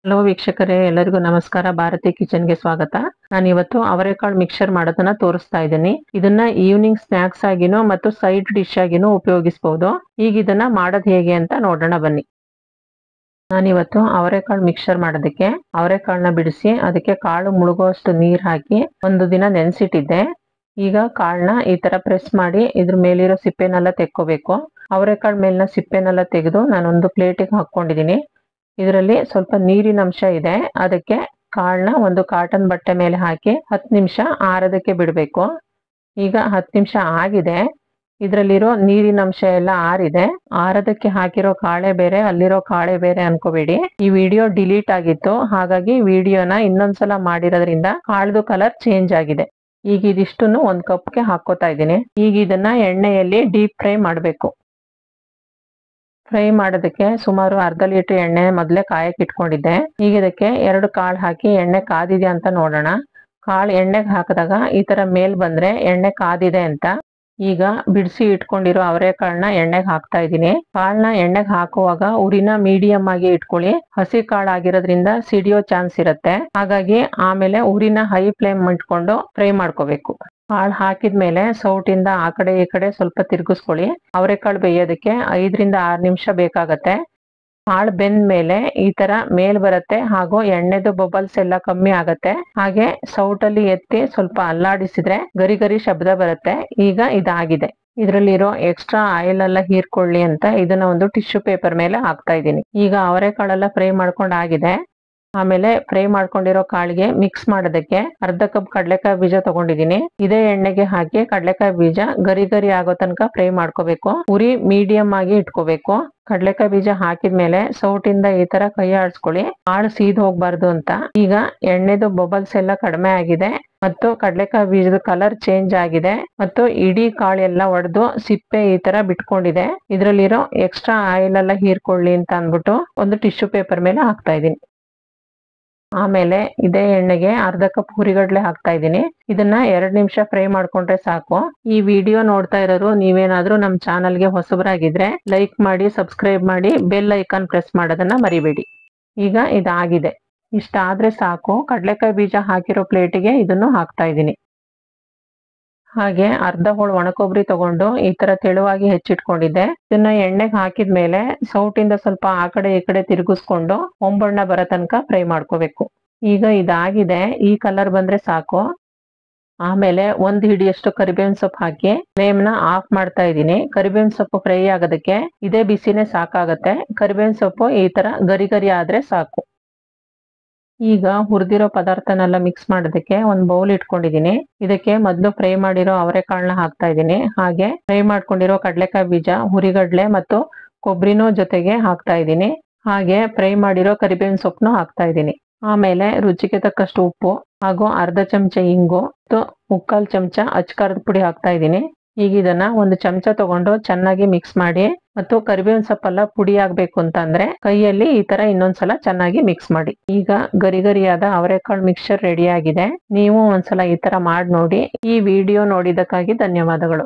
Hello ವೀಕ್ಷಕರೇ, ಎಲ್ಲರಿಗೂ ನಮಸ್ಕಾರ. ಭಾರತಿ ಕಿಚನ್ ಗೆ ಸ್ವಾಗತ. ನಾನು ಇವತ್ತು ಅವರೆಕಾಳು ಮಿಕ್ಸರ್ ಮಾಡೋದನ್ನ ತೋರಿಸ್ತಾ ಇದ್ದೀನಿ. ಇದನ್ನ ಈವ್ನಿಂಗ್ ಸ್ನಾಕ್ಸ್ ಆಗಿನೂ ಮತ್ತು ಸೈಡ್ ಡಿಶ್ ಆಗಿನೂ ಉಪಯೋಗಿಸಬಹುದು. ಈಗ ಇದನ್ನ ಮಾಡೋದು ಹೇಗೆ ಅಂತ ನೋಡೋಣ ಬನ್ನಿ. ನಾನಿವತ್ತು ಅವರೆಕಾಳು ಮಿಕ್ಸರ್ ಮಾಡೋದಕ್ಕೆ ಅವರೆಕಾಳನ್ನ ಬಿಡಿಸಿ ಅದಕ್ಕೆ ಕಾಳು ಮುಳುಗುವಷ್ಟು ನೀರು ಹಾಕಿ ಒಂದು ದಿನ ನೆನೆಸಿಟ್ಟಿದ್ದೆ. ಈಗ ಕಾಳನ್ನ ಈ ತರ ಪ್ರೆಸ್ ಮಾಡಿ ಇದ್ರ ಮೇಲಿರೋ ಸಿಪ್ಪೆನೆಲ್ಲ ತೆಕ್ಕೋಬೇಕು. ಅವರೆಕಾಳು ಮೇಲಿನ ಸಿಪ್ಪೆನೆಲ್ಲ ತೆಗೆದು ನಾನೊಂದು ಪ್ಲೇಟಿಗೆ ಹಾಕೊಂಡಿದ್ದೀನಿ. ಇದರಲ್ಲಿ ಸ್ವಲ್ಪ ನೀರಿನ ಅಂಶ ಇದೆ. ಅದಕ್ಕೆ ಕಾಳನ್ನ ಒಂದು ಕಾಟನ್ ಬಟ್ಟೆ ಮೇಲೆ ಹಾಕಿ 10 ನಿಮಿಷ ಆರೋದಕ್ಕೆ ಬಿಡಬೇಕು. ಈಗ 10 ನಿಮಿಷ ಆಗಿದೆ. ಇದರಲ್ಲಿರೋ ನೀರಿನ ಅಂಶ ಎಲ್ಲ ಆರಿದೆ. ಆರೋದಕ್ಕೆ ಹಾಕಿರೋ ಕಾಳೆ ಬೇರೆ, ಅಲ್ಲಿರೋ ಕಾಳೆ ಬೇರೆ ಅನ್ಕೋಬೇಡಿ. ಈ ವಿಡಿಯೋ ಡಿಲೀಟ್ ಆಗಿತ್ತು, ಹಾಗಾಗಿ ವಿಡಿಯೋನ ಇನ್ನೊಂದ್ಸಲ ಮಾಡಿರೋದ್ರಿಂದ ಕಾಳ್ದು ಕಲರ್ ಚೇಂಜ್ ಆಗಿದೆ. ಈಗ ಇದಿಷ್ಟನ್ನು ಒಂದು ಕಪ್ಗೆ ಹಾಕೋತಾ ಇದ್ದೀನಿ. ಈಗ ಇದನ್ನ ಎಣ್ಣೆಯಲ್ಲಿ ಡೀಪ್ ಫ್ರೈ ಮಾಡಬೇಕು. ಫ್ರೈ ಮಾಡೋದಕ್ಕೆ ಸುಮಾರು ಅರ್ಧ ಲೀಟರ್ ಎಣ್ಣೆ ಮೊದಲೇ ಕಾಯಕ್ಕೆ ಇಟ್ಕೊಂಡಿದ್ದೆ. ಈಗ ಇದಕ್ಕೆ 2 ಕಾಳು ಹಾಕಿ ಎಣ್ಣೆ ಕಾದಿದೆ ಅಂತ ನೋಡೋಣ. ಕಾಳು ಎಣ್ಣೆಗೆ ಹಾಕಿದಾಗ ಈ ತರ ಮೇಲ್ ಬಂದ್ರೆ ಎಣ್ಣೆ ಕಾದಿದೆ ಅಂತ. ಈಗ ಬಿಡಿಸಿ ಇಟ್ಕೊಂಡಿರೋ ಅವರೆಕಾಳನ್ನ ಎಣ್ಣೆಗೆ ಹಾಕ್ತಾ ಇದ್ದೀನಿ. ಕಾಳನ್ನ ಎಣ್ಣೆಗೆ ಹಾಕುವಾಗ ಉರಿನ ಮೀಡಿಯಂ ಆಗಿ ಇಟ್ಕೊಳ್ಳಿ. ಹಸಿ ಕಾಳು ಆಗಿರೋದ್ರಿಂದ ಸಿಡಿಯೋ ಚಾನ್ಸ್ ಇರುತ್ತೆ. ಹಾಗಾಗಿ ಆಮೇಲೆ ಉರಿನ ಹೈ ಫ್ಲೇಮ್ ಇಟ್ಕೊಂಡು ಫ್ರೈ ಮಾಡ್ಕೋಬೇಕು. ಕಾಳು ಹಾಕಿದ್ಮೇಲೆ ಸೌಟಿಂದ ಆ ಕಡೆ ಈ ಕಡೆ ಸ್ವಲ್ಪ ತಿರುಗಿಸ್ಕೊಳ್ಳಿ. ಅವರೆಕಾಳು ಬೇಯೋದಕ್ಕೆ 5 ರಿಂದ 6 ನಿಮಿಷ ಬೇಕಾಗತ್ತೆ. ಕಾಳು ಬೆಂದ ಮೇಲೆ ಈ ತರ ಮೇಲ್ ಬರುತ್ತೆ ಹಾಗೂ ಎಣ್ಣೆದು ಬಬಲ್ಸ್ ಎಲ್ಲ ಕಮ್ಮಿ ಆಗತ್ತೆ. ಹಾಗೆ ಸೌಟಲ್ಲಿ ಎತ್ತಿ ಸ್ವಲ್ಪ ಅಲ್ಲಾಡಿಸಿದ್ರೆ ಗರಿ ಗರಿ ಶಬ್ದ ಬರುತ್ತೆ. ಈಗ ಇದಾಗಿದೆ. ಇದರಲ್ಲಿರೋ ಎಕ್ಸ್ಟ್ರಾ ಆಯಿಲ್ ಎಲ್ಲ ಹೀರ್ಕೊಳ್ಳಿ ಅಂತ ಇದನ್ನ ಒಂದು ಟಿಶ್ಯೂ ಪೇಪರ್ ಮೇಲೆ ಹಾಕ್ತಾ ಇದ್ದೀನಿ. ಈಗ ಅವರೆಕಾಳೆಲ್ಲ ಫ್ರೈ ಮಾಡ್ಕೊಂಡು ಆಗಿದೆ. ಆಮೇಲೆ ಫ್ರೈ ಮಾಡ್ಕೊಂಡಿರೋ ಕಾಳಿಗೆ ಮಿಕ್ಸ್ ಮಾಡೋದಕ್ಕೆ ಅರ್ಧ ಕಪ್ ಕಡಲೆಕಾಯಿ ಬೀಜ ತಗೊಂಡಿದ್ದೀನಿ. ಇದೇ ಎಣ್ಣೆಗೆ ಹಾಕಿ ಕಡಲೆಕಾಯಿ ಬೀಜ ಗರಿ ಗರಿ ಆಗೋ ತನಕ ಫ್ರೈ ಮಾಡ್ಕೋಬೇಕು. ಉರಿ ಮೀಡಿಯಂ ಆಗಿ ಇಟ್ಕೋಬೇಕು. ಕಡಲೆಕಾಯಿ ಬೀಜ ಹಾಕಿದ್ಮೇಲೆ ಸೌಟಿಂದ ಈ ತರ ಕೈ ಆಡಿಸ್ಕೊಳ್ಳಿ, ಕಾಳು ಸೀದ್ ಹೋಗ್ಬಾರ್ದು ಅಂತ. ಈಗ ಎಣ್ಣೆದು ಬಬಲ್ಸ್ ಎಲ್ಲ ಕಡಿಮೆ ಆಗಿದೆ ಮತ್ತು ಕಡಲೆಕಾಯಿ ಬೀಜದ ಕಲರ್ ಚೇಂಜ್ ಆಗಿದೆ ಮತ್ತು ಇಡೀ ಕಾಳು ಎಲ್ಲ ಒಡೆದು ಸಿಪ್ಪೆ ಈ ತರ ಬಿಟ್ಕೊಂಡಿದೆ. ಇದ್ರಲ್ಲಿರೋ ಎಕ್ಸ್ಟ್ರಾ ಆಯಿಲ್ ಎಲ್ಲ ಹೀರ್ಕೊಳ್ಳಿ ಅಂತ ಅಂದ್ಬಿಟ್ಟು ಒಂದು ಟಿಶ್ಯೂ ಪೇಪರ್ ಮೇಲೆ ಹಾಕ್ತಾ ಇದ್ದೀನಿ. ಆಮೇಲೆ ಇದೇ ಎಣ್ಣೆಗೆ ಅರ್ಧ ಕಪ್ ಹುರಿಗಡ್ಲೆ ಹಾಕ್ತಾ ಇದ್ದೀನಿ. ಇದನ್ನ 2 ನಿಮಿಷ ಫ್ರೈ ಮಾಡ್ಕೊಂಡ್ರೆ ಸಾಕು. ಈ ವಿಡಿಯೋ ನೋಡ್ತಾ ಇರೋರು ನೀವೇನಾದ್ರೂ ನಮ್ಮ ಚಾನಲ್ಗೆ ಹೊಸಬರಾಗಿದ್ರೆ ಲೈಕ್ ಮಾಡಿ, ಸಬ್ಸ್ಕ್ರೈಬ್ ಮಾಡಿ, ಬೆಲ್ ಐಕಾನ್ ಪ್ರೆಸ್ ಮಾಡೋದನ್ನ ಮರಿಬೇಡಿ. ಈಗ ಇದಾಗಿದೆ. ಇಷ್ಟಾದ್ರೆ ಸಾಕು. ಕಡಲೆಕಾಯಿ ಬೀಜ ಹಾಕಿರೋ ಪ್ಲೇಟಿಗೆ ಇದನ್ನು ಹಾಕ್ತಾ ಇದ್ದೀನಿ. ಹಾಗೆ ಅರ್ಧ ಹೋಳು ಒಣಕೊಬ್ಬರಿ ತಗೊಂಡು ಈ ತರ ತೆಳುವಾಗಿ ಹೆಚ್ಚಿಟ್ಕೊಂಡಿದ್ದೆ. ಇದನ್ನ ಎಣ್ಣೆಗೆ ಹಾಕಿದ್ಮೇಲೆ ಸೌಟಿಂದ ಸ್ವಲ್ಪ ಆ ಕಡೆ ಈ ಕಡೆ ತಿರುಗಿಸ್ಕೊಂಡು ಹೊಂಬಣ್ಣ ಬರೋ ತನಕ ಫ್ರೈ ಮಾಡ್ಕೋಬೇಕು. ಈಗ ಇದಾಗಿದೆ. ಈ ಕಲರ್ ಬಂದ್ರೆ ಸಾಕು. ಆಮೇಲೆ 1 ಹಿಡಿಯಷ್ಟು ಕರಿಬೇವಿನ ಸೊಪ್ಪು ಹಾಕಿ ಫ್ಲೇಮ್ನ ಆಫ್ ಮಾಡ್ತಾ ಇದ್ದೀನಿ. ಕರಿಬೇವಿನ ಸೊಪ್ಪು ಫ್ರೈ ಆಗೋದಕ್ಕೆ ಇದೇ ಬಿಸಿನೇ ಸಾಕಾಗತ್ತೆ. ಕರಿಬೇವಿನ ಸೊಪ್ಪು ಈ ತರ ಗರಿ ಗರಿ ಆದ್ರೆ ಸಾಕು. ಈಗ ಹುರಿದಿರೋ ಪದಾರ್ಥನೆಲ್ಲ ಮಿಕ್ಸ್ ಮಾಡೋದಕ್ಕೆ ಒಂದು ಬೌಲ್ ಇಟ್ಕೊಂಡಿದ್ದೀನಿ. ಇದಕ್ಕೆ ಮೊದಲು ಫ್ರೈ ಮಾಡಿರೋ ಅವರೆಕಾಳನ್ನ ಹಾಕ್ತಾ ಇದ್ದೀನಿ. ಹಾಗೆ ಫ್ರೈ ಮಾಡ್ಕೊಂಡಿರೋ ಕಡಲೆಕಾಯಿ ಬೀಜ, ಹುರಿಗಡ್ಲೆ ಮತ್ತು ಕೊಬ್ಬರಿನೂ ಜೊತೆಗೆ ಹಾಕ್ತಾ ಇದ್ದೀನಿ. ಹಾಗೆ ಫ್ರೈ ಮಾಡಿರೋ ಕರಿಬೇವಿನ ಸೊಪ್ಪನ್ನು ಹಾಕ್ತಾ ಇದ್ದೀನಿ. ಆಮೇಲೆ ರುಚಿಗೆ ತಕ್ಕಷ್ಟು ಉಪ್ಪು ಹಾಗೂ ಅರ್ಧ ಚಮಚ ಇಂಗು ಮತ್ತು 3/4 ಚಮಚ ಅಚ್ಕಾರದ ಪುಡಿ ಹಾಕ್ತಾ ಇದ್ದೀನಿ. ಈಗ ಇದನ್ನ ಒಂದು ಚಮಚ ತಗೊಂಡು ಚೆನ್ನಾಗಿ ಮಿಕ್ಸ್ ಮಾಡಿ ಮತ್ತು ಕರಿಬೇವಿನ ಸೊಪ್ಪೆಲ್ಲ ಪುಡಿ ಆಗ್ಬೇಕು ಅಂತ ಅಂದ್ರೆ ಕೈಯಲ್ಲಿ ಈ ತರ ಇನ್ನೊಂದ್ಸಲ ಚೆನ್ನಾಗಿ ಮಿಕ್ಸ್ ಮಾಡಿ. ಈಗ ಗರಿ ಗರಿಯಾದ ಅವರೆಕಾಳು ಮಿಕ್ಸ್ಚರ್ ರೆಡಿ ಆಗಿದೆ. ನೀವು ಒಂದ್ಸಲ ಈ ತರ ಮಾಡಿ ನೋಡಿ. ಈ ವಿಡಿಯೋ ನೋಡಿದ್ದಕ್ಕಾಗಿ ಧನ್ಯವಾದಗಳು.